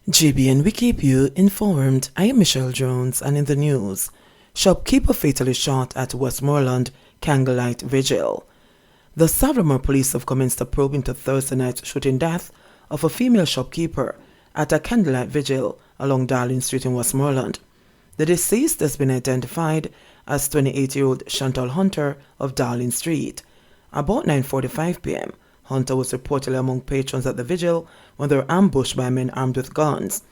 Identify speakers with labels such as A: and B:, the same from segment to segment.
A: JBN, we keep you informed. I am Michelle Jones, and in the news, shopkeeper fatally shot at Westmoreland candlelight vigil. The Savannah police have commenced a probe into Thursday night's shooting death of a female shopkeeper at a candlelight vigil along Darling Street in Westmoreland. The deceased has been identified as 28-year-old Chantal Hunter of Darling Street. About 9:45 p.m., Hunter was reportedly among patrons at the vigil when they were ambushed by men armed with guns.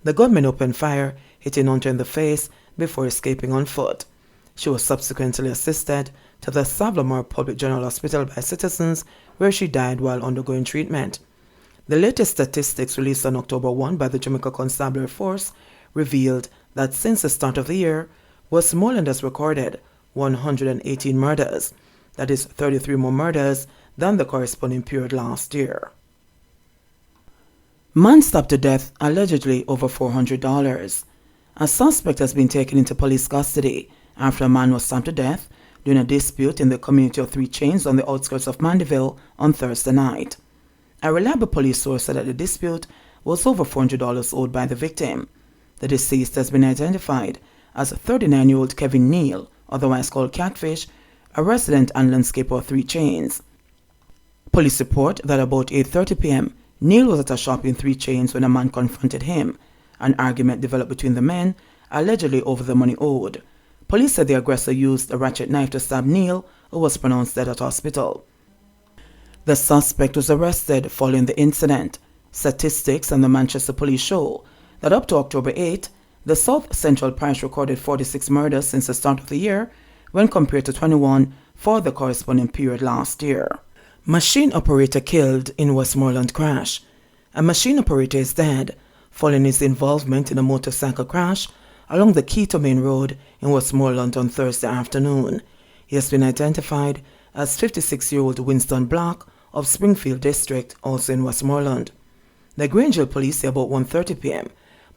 A: The gunmen opened fire, hitting Hunter in the face before escaping on foot. She was subsequently assisted to the Savlamore Public General Hospital by citizens, where she died while undergoing treatment. The latest statistics released on October 1 by the Jamaica Constabulary Force revealed that since the start of the year, Westmoreland has recorded 118 murders. That is 33 more murders than the corresponding period last year. Man stabbed to death, allegedly over $400. A suspect has been taken into police custody after a man was stabbed to death during a dispute in the community of Three Chains on the outskirts of Mandeville on Thursday night. A reliable police source said that the dispute was over $400 owed by the victim. The deceased has been identified as 39-year-old Kevin Neal, otherwise called Catfish, a resident and landscaper of Three Chains. Police report that about 8:30 p.m., Neal was at a shop in Three Chains when a man confronted him. An argument developed between the men, allegedly over the money owed. Police said the aggressor used a ratchet knife to stab Neal, who was pronounced dead at hospital. The suspect was arrested following the incident. Statistics and the Manchester Police show that up to October 8, the South Central Parish recorded 46 murders since the start of the year, when compared to 21 for the corresponding period last year. Machine operator killed in Westmoreland crash. A machine operator is dead following his involvement in a motorcycle crash along the Keto Main Road in Westmoreland on Thursday afternoon. He has been identified as 56-year-old Winston Black of Springfield District, also in Westmoreland. The Grangeville police say about 1:30 p.m.,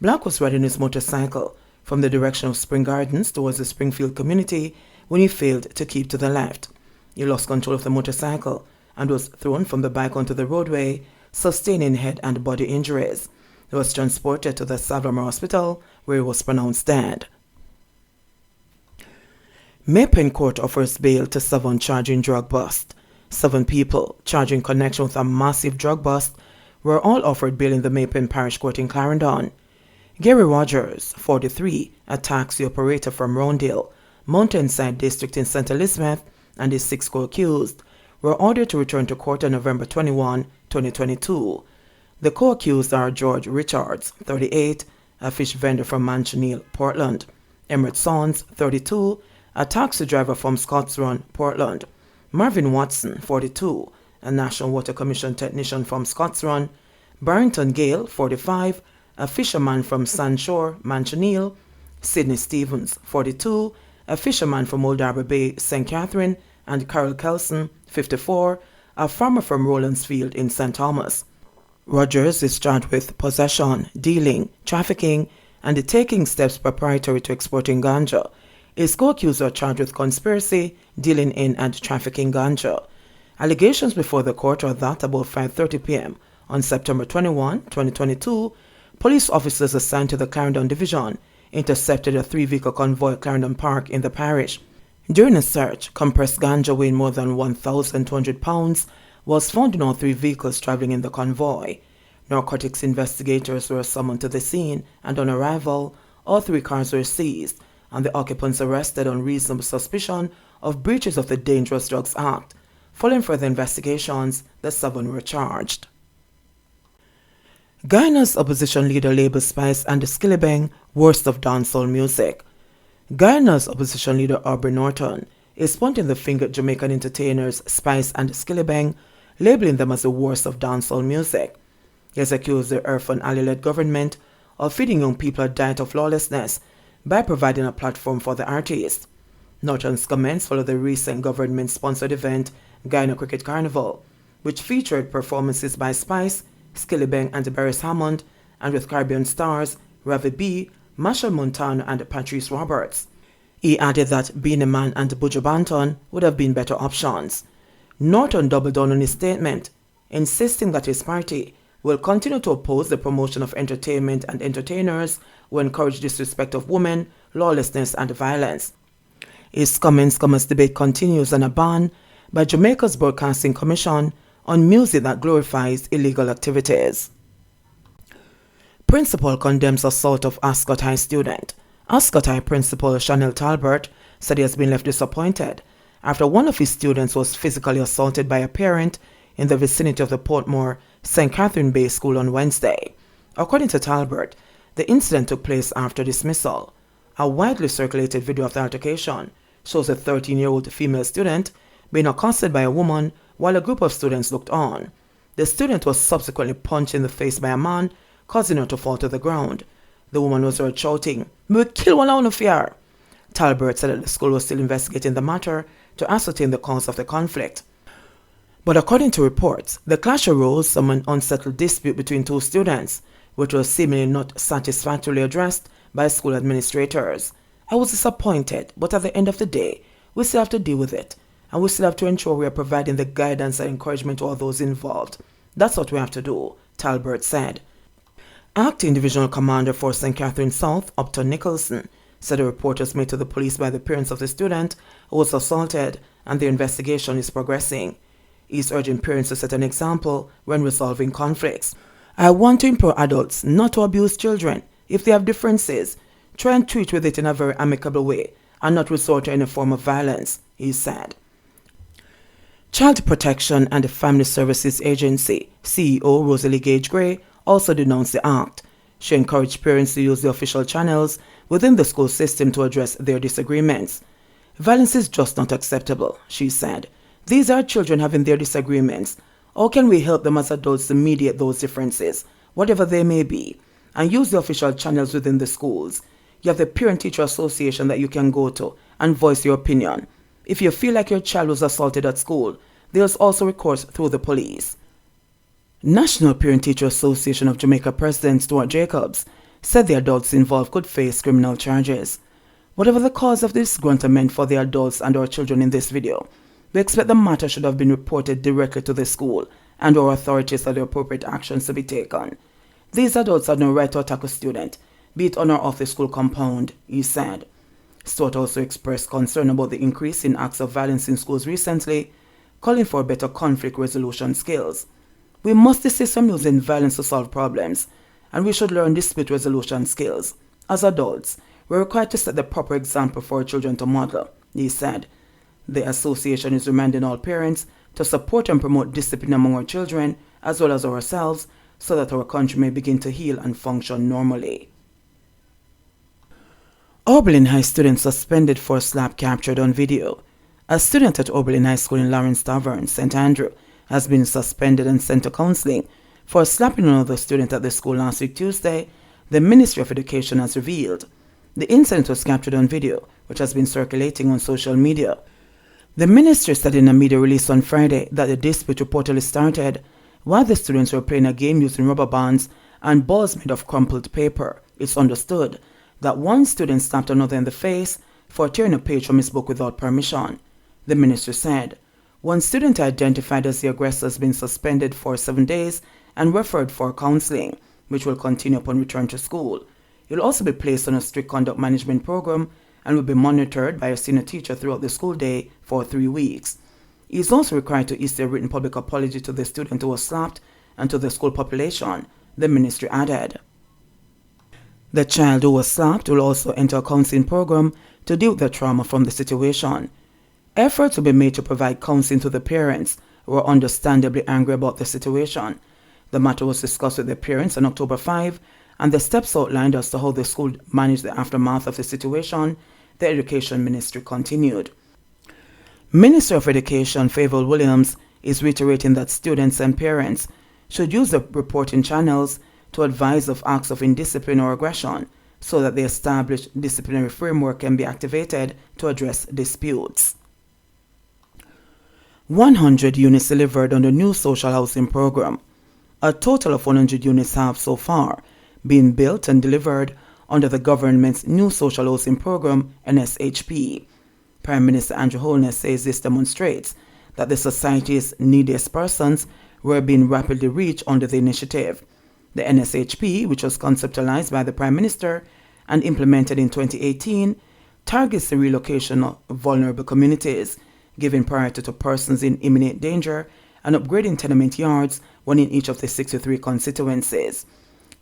A: Black was riding his motorcycle from the direction of Spring Gardens towards the Springfield community when he failed to keep to the left. He lost control of the motorcycle and was thrown from the bike onto the roadway, sustaining head and body injuries. He was transported to the Savannah Hospital, where he was pronounced dead. Maypen Court offers bail to 7 charging drug bust. 7 people charged in connection with a massive drug bust were all offered bail in the Maypen Parish Court in Clarendon. Gary Rogers, 43, a taxi operator from Roundale, Mountainside District in St. Elizabeth, and his 6 co-accused were ordered to return to court on November 21, 2022. The co-accused are George Richards, 38, a fish vendor from Manchester, Portland; Emmett Sons, 32, a taxi driver from Scotts Run, Portland; Marvin Watson, 42, a National Water Commission technician from Scotts Run; Barrington Gale, 45, a fisherman from Sandshore, Manchester; Sidney Stevens, 42, a fisherman from Old Harbour Bay, St. Catherine; and Carol Kelson, 54, a farmer from Rowlandsfield in St. Thomas. Rogers is charged with possession, dealing, trafficking, and taking steps preparatory to exporting ganja. His co-accused are charged with conspiracy, dealing in and trafficking ganja. Allegations before the court are that about 5:30 p.m. on September 21, 2022, police officers assigned to the Clarendon Division intercepted a 3-vehicle convoy at Clarendon Park in the parish. During a search, compressed ganja weighing more than 1,200 pounds was found in all 3 vehicles traveling in the convoy. Narcotics investigators were summoned to the scene, and on arrival, all 3 cars were seized, and the occupants arrested on reasonable suspicion of breaches of the Dangerous Drugs Act. Following further investigations, the 7 were charged. Guyana's opposition leader labels Spice and Skillibeng worst of dancehall music. Guyana's opposition leader Aubrey Norton is pointing the finger at Jamaican entertainers Spice and Skillibeng, labeling them as the worst of dancehall music. He has accused the Irfan Ali-led government of feeding young people a diet of lawlessness by providing a platform for the artists. Norton's comments follow the recent government-sponsored event Guyana Cricket Carnival, which featured performances by Spice, Skillibeng and Barris Hammond, and with Caribbean stars Ravi B., Machel Montano and Patrice Roberts. He added that Beenie Man and Buju Banton would have been better options. Norton doubled down on his statement, insisting that his party will continue to oppose the promotion of entertainment and entertainers who encourage disrespect of women, lawlessness, and violence. His comments come as debate continues on a ban by Jamaica's Broadcasting Commission on music that glorifies illegal activities. Principal condemns assault of Ascot High student. Ascot High Principal Chanel Talbert said he has been left disappointed after one of his students was physically assaulted by a parent in the vicinity of the Portmore St. Catherine Bay School on Wednesday. According to Talbert, the incident took place after dismissal. A widely circulated video of the altercation shows a 13-year-old female student being accosted by a woman while a group of students looked on. The student was subsequently punched in the face by a man, causing her to fall to the ground. The woman was heard shouting, "Me will kill one out of here." Talbert said that the school was still investigating the matter to ascertain the cause of the conflict. But according to reports, the clash arose from an unsettled dispute between two students, which was seemingly not satisfactorily addressed by school administrators. "I was disappointed, but at the end of the day, we still have to deal with it, and we still have to ensure we are providing the guidance and encouragement to all those involved. That's what we have to do," Talbert said. Acting Divisional Commander for St. Catherine South, Upton Nicholson, said the report was made to the police by the parents of the student who was assaulted, and the investigation is progressing. He is urging parents to set an example when resolving conflicts. "I want to implore adults not to abuse children. If they have differences, try and treat with it in a very amicable way and not resort to any form of violence," he said. Child Protection and the Family Services Agency CEO Rosalie Gage Gray also denounced the act. She encouraged parents to use the official channels within the school system to address their disagreements. "Violence is just not acceptable," she said. "These are children having their disagreements. How can we help them as adults to mediate those differences, whatever they may be, and use the official channels within the schools? You have the Parent-Teacher Association that you can go to and voice your opinion. If you feel like your child was assaulted at school, there's also recourse through the police." National Parent-Teacher Association of Jamaica President Stuart Jacobs said the adults involved could face criminal charges. "Whatever the cause of the disgruntlement for the adults and our children in this video, we expect the matter should have been reported directly to the school and our authorities for the appropriate actions to be taken. These adults have no right to attack a student, be it on or off the school compound," he said. Stuart also expressed concern about the increase in acts of violence in schools recently, calling for better conflict resolution skills. "We must desist from using violence to solve problems, and we should learn dispute resolution skills. As adults, we're required to set the proper example for our children to model," he said. The association is reminding all parents to support and promote discipline among our children as well as ourselves so that our country may begin to heal and function normally. Oberlin High student suspended for slap captured on video. A student at Oberlin High School in Lawrence Tavern, St. Andrew, has been suspended and sent to counseling for slapping another student at the school last week Tuesday, the Ministry of Education has revealed. The incident was captured on video, which has been circulating on social media. The ministry said in a media release on Friday that the dispute reportedly started while the students were playing a game using rubber bands and balls made of crumpled paper. It's understood that one student slapped another in the face for tearing a page from his book without permission. The ministry said one student identified as the aggressor has been suspended for 7 days and referred for counseling, which will continue upon return to school. He will also be placed on a strict conduct management program and will be monitored by a senior teacher throughout the school day for 3 weeks. He is also required to issue a written public apology to the student who was slapped and to the school population, the ministry added. The child who was slapped will also enter a counseling program to deal with the trauma from the situation. Efforts will be made to provide counseling to the parents who are understandably angry about the situation. The matter was discussed with the parents on October 5, and the steps outlined as to how the school managed the aftermath of the situation, the Education Ministry continued. Minister of Education Favour Williams is reiterating that students and parents should use the reporting channels to advise of acts of indiscipline or aggression so that the established disciplinary framework can be activated to address disputes. 100 units delivered on the new social housing program. A total of 100 units have so far been built and delivered under the government's new social housing program, NSHP. Prime Minister Andrew Holness says this demonstrates that the society's neediest persons were being rapidly reached under the initiative. The NSHP, which was conceptualized by the Prime Minister and implemented in 2018, targets the relocation of vulnerable communities, giving priority to persons in imminent danger and upgrading tenement yards, one in each of the 63 constituencies.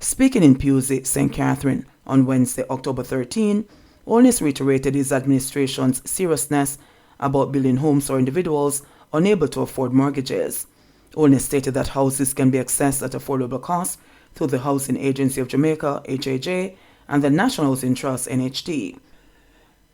A: Speaking in Pewsey, St. Catherine, on Wednesday, October 13, Holness reiterated his administration's seriousness about building homes for individuals unable to afford mortgages. Holness stated that houses can be accessed at affordable cost through the Housing Agency of Jamaica, HAJ, and the National Housing Trust, NHT.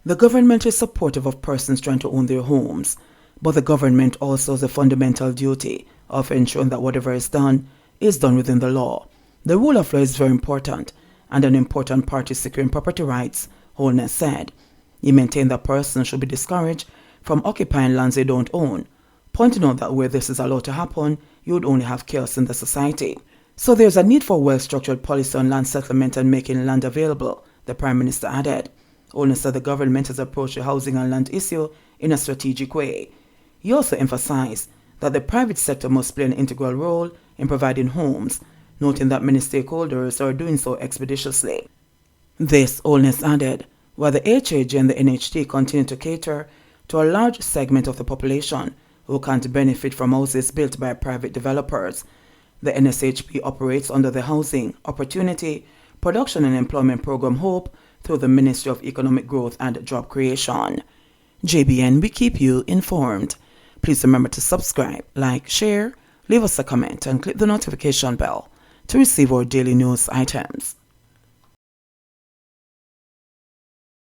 A: The government is supportive of persons trying to own their homes, but the government also has a fundamental duty of ensuring that whatever is done within the law. The rule of law is very important, and an important part is securing property rights, Holness said. He maintained that persons should be discouraged from occupying lands they don't own, pointing out that where this is allowed to happen, you would only have chaos in the society. So there's a need for well-structured policy on land settlement and making land available, the Prime Minister added. Holness said the government has approached the housing and land issue in a strategic way. He also emphasized that the private sector must play an integral role in providing homes, noting that many stakeholders are doing so expeditiously. This, Holness added, while the HAJ and the NHT continue to cater to a large segment of the population who can't benefit from houses built by private developers, the NSHP operates under the Housing, Opportunity, Production and Employment Program HOPE through the Ministry of Economic Growth and Job Creation. JBN, we keep you informed. Please remember to subscribe, like, share, leave us a comment, and click the notification bell to receive our daily news items.